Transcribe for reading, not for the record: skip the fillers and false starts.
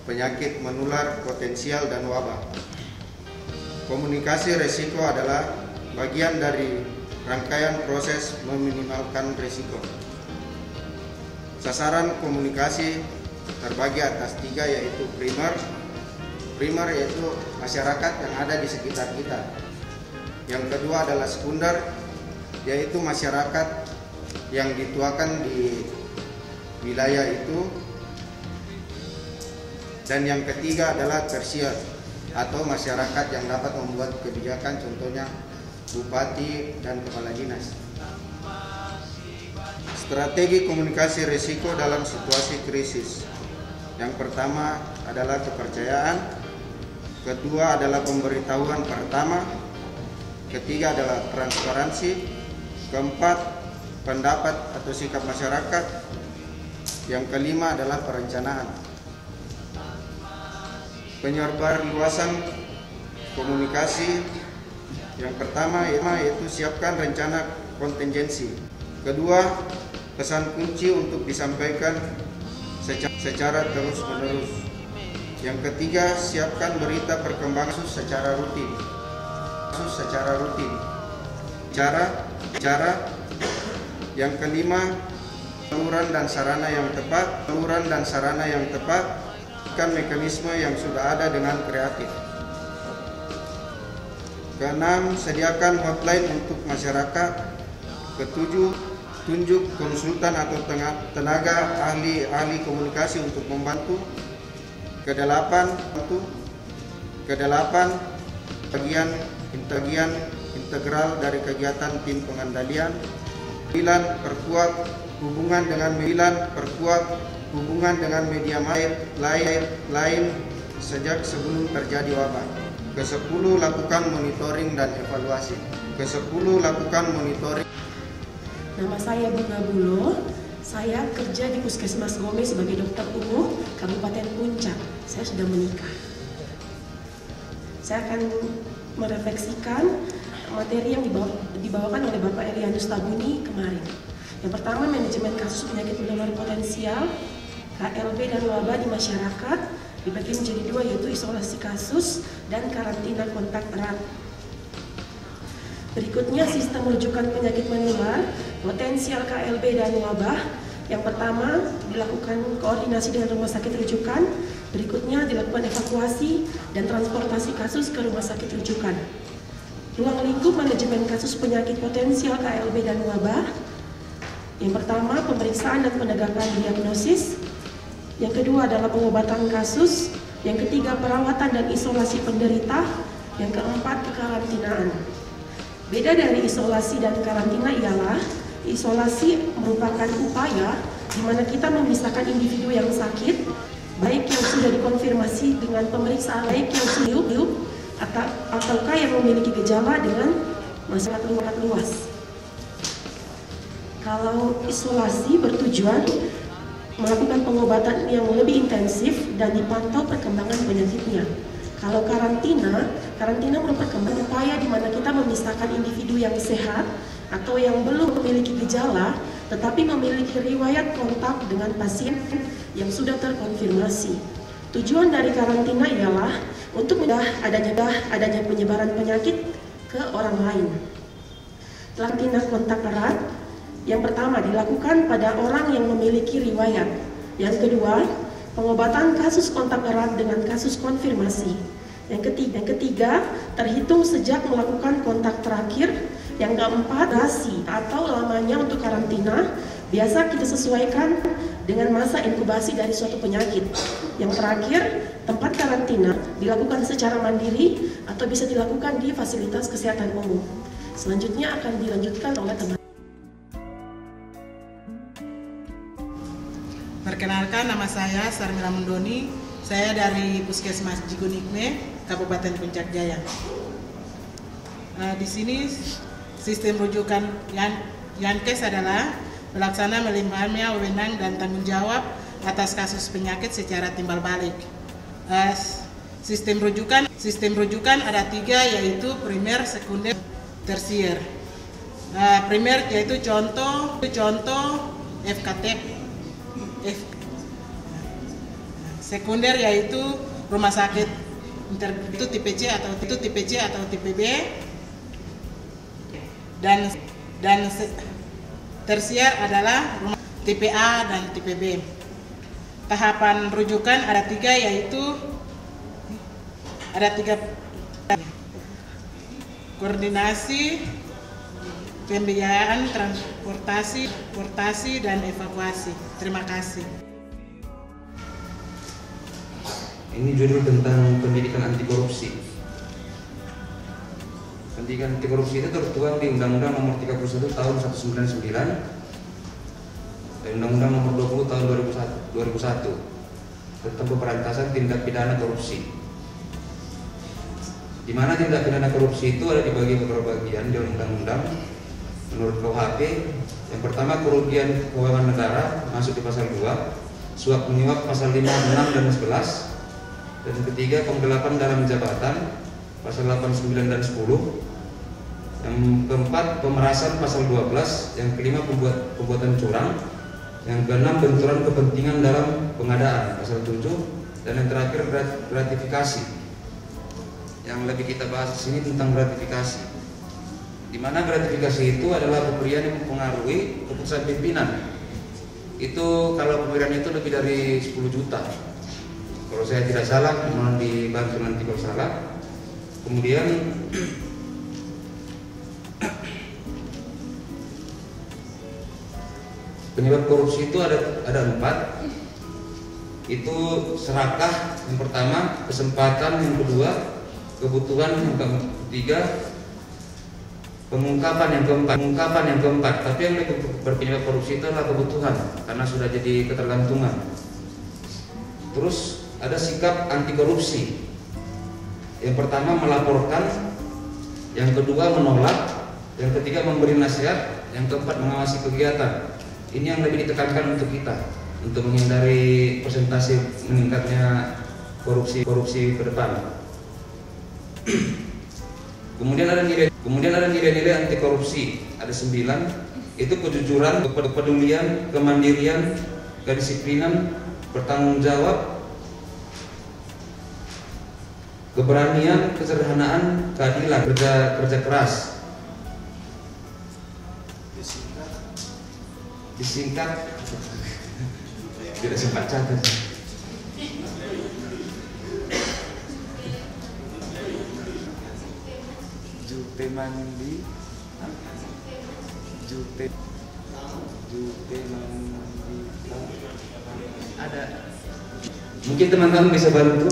penyakit menular potensial dan wabah. Komunikasi risiko adalah bagian dari rangkaian proses meminimalkan risiko. Sasaran komunikasi terbagi atas 3, yaitu primer yaitu masyarakat yang ada di sekitar kita. Yang kedua adalah sekunder, yaitu masyarakat yang dituakan di wilayah itu. Dan yang ketiga adalah tersier atau masyarakat yang dapat membuat kebijakan, contohnya bupati dan kepala dinas. Strategi komunikasi risiko dalam situasi krisis. Yang pertama adalah kepercayaan, kedua adalah pemberitahuan pertama, ketiga adalah transparansi, keempat pendapat atau sikap masyarakat, yang kelima adalah perencanaan. Penyebarluasan komunikasi. Yang pertama yaitu siapkan rencana kontingensi. Kedua, pesan kunci untuk disampaikan secara terus-menerus. Yang ketiga, siapkan berita perkembangan secara rutin. Yang kelima, saluran dan sarana yang tepat. Mekanisme yang sudah ada dengan kreatif. Keenam, sediakan hotline untuk masyarakat. Ketujuh, tunjuk konsultan atau tenaga ahli komunikasi untuk membantu. Kedelapan, bagian integral dari kegiatan tim pengendalian. 9, perkuat hubungan dengan media lain sejak sebelum terjadi wabah. Ke-10, lakukan monitoring dan evaluasi. Nama saya Bunga Bulo. Saya kerja di Puskesmas Gome sebagai dokter umum Kabupaten Puncak. Saya sudah menikah. Saya akan merefleksikan materi yang dibawakan oleh Bapak Elianus Tabuni kemarin. Yang pertama, manajemen kasus penyakit menular potensial, KLB dan wabah di masyarakat, dibagi menjadi 2, yaitu isolasi kasus dan karantina kontak erat. Berikutnya, sistem rujukan penyakit menular potensial KLB dan wabah. Yang pertama, dilakukan koordinasi dengan rumah sakit rujukan. Berikutnya, dilakukan evakuasi dan transportasi kasus ke rumah sakit rujukan. Ruang lingkup manajemen kasus penyakit potensial KLB dan wabah. Yang pertama, pemeriksaan dan penegakan diagnosis. Yang kedua adalah pengobatan kasus. Yang ketiga, perawatan dan isolasi penderita. Yang keempat, kekarantinaan. Beda dari isolasi dan karantina ialah isolasi merupakan upaya di mana kita memisahkan individu yang sakit, baik yang sudah dikonfirmasi dengan pemeriksaan, baik yang sudah ataukah yang memiliki gejala dengan masyarakat luas. Kalau isolasi bertujuan melakukan pengobatan yang lebih intensif dan dipantau perkembangan penyakitnya. Kalau karantina merupakan upaya di mana kita memisahkan individu yang sehat atau yang belum memiliki gejala tetapi memiliki riwayat kontak dengan pasien yang sudah terkonfirmasi. Tujuan dari karantina ialah untuk mencegah adanya penyebaran penyakit ke orang lain. Karantina kontak erat yang pertama dilakukan pada orang yang memiliki riwayat. Yang kedua, pengobatan kasus kontak erat dengan kasus konfirmasi. Yang ketiga, terhitung sejak melakukan kontak terakhir. Yang keempat, durasi atau lamanya untuk karantina biasa kita sesuaikan dengan masa inkubasi dari suatu penyakit. Yang terakhir, tempat karantina dilakukan secara mandiri atau bisa dilakukan di fasilitas kesehatan umum. Selanjutnya akan dilanjutkan oleh teman. Perkenalkan, nama saya Sarmila Mundoni. Saya dari Puskesmas Jigunikme, Kabupaten Puncak Jaya. Di sini sistem rujukan Yankes adalah pelaksana melimpahnya wewenang dan tanggung jawab atas kasus penyakit secara timbal balik. Sistem rujukan ada 3, yaitu primer, sekunder, tersier. Primer yaitu contoh FKTP. sekunder yaitu rumah sakit itu tipe C atau tipe B, dan tersier adalah rumah tipe A dan tipe B. Tahapan rujukan ada 3, yaitu ada 3: koordinasi, pembiayaan, transportasi, dan evakuasi. Terima kasih. Ini judul tentang pendidikan anti korupsi. Pendidikan anti korupsi itu tertuang di Undang-Undang Nomor 31 Tahun 1999 dan Undang-Undang Nomor 20 Tahun 2001 tentang pemberantasan tindak pidana korupsi. Di mana tindak pidana korupsi itu ada dibagi beberapa bagian di undang-undang menurut KUHP. Yang pertama, kerugian keuangan negara masuk di pasal 2, suap menyuap pasal 5, 6 dan 11. Dan ketiga, penggelapan dalam jabatan pasal 8, 9 dan 10. Yang keempat, pemerasan pasal 12. Yang kelima, perbuatan curang. Yang keenam, benturan kepentingan dalam pengadaan pasal 7. Dan yang terakhir, gratifikasi. Yang lebih kita bahas di sini tentang gratifikasi. Di mana gratifikasi itu adalah pemberian yang mempengaruhi keputusan pimpinan. Itu kalau pemberian itu lebih dari 10 juta. Kalau saya tidak salah, mohon dibantu nanti kalau salah. Kemudian penyebab korupsi itu ada 4. Itu serakah yang pertama, kesempatan yang kedua, kebutuhan yang ketiga, pengungkapan yang keempat. Tapi yang lebih berpenyebab korupsi itu adalah kebutuhan, karena sudah jadi ketergantungan. Terus ada sikap anti korupsi. Yang pertama, melaporkan. Yang kedua, menolak. Yang ketiga, memberi nasihat. Yang keempat, mengawasi kegiatan. Ini yang lebih ditekankan untuk kita, untuk menghindari persentase meningkatnya korupsi ke depan. Kemudian ada nilai-nilai anti korupsi, ada 9. Itu kejujuran, kepedulian, kemandirian, kedisiplinan, bertanggung jawab, keberanian, kesederhanaan, keadilan, kerja keras. Disingkat tidak sempat catat. Jupe mandi, ada. Mungkin teman-teman bisa bantu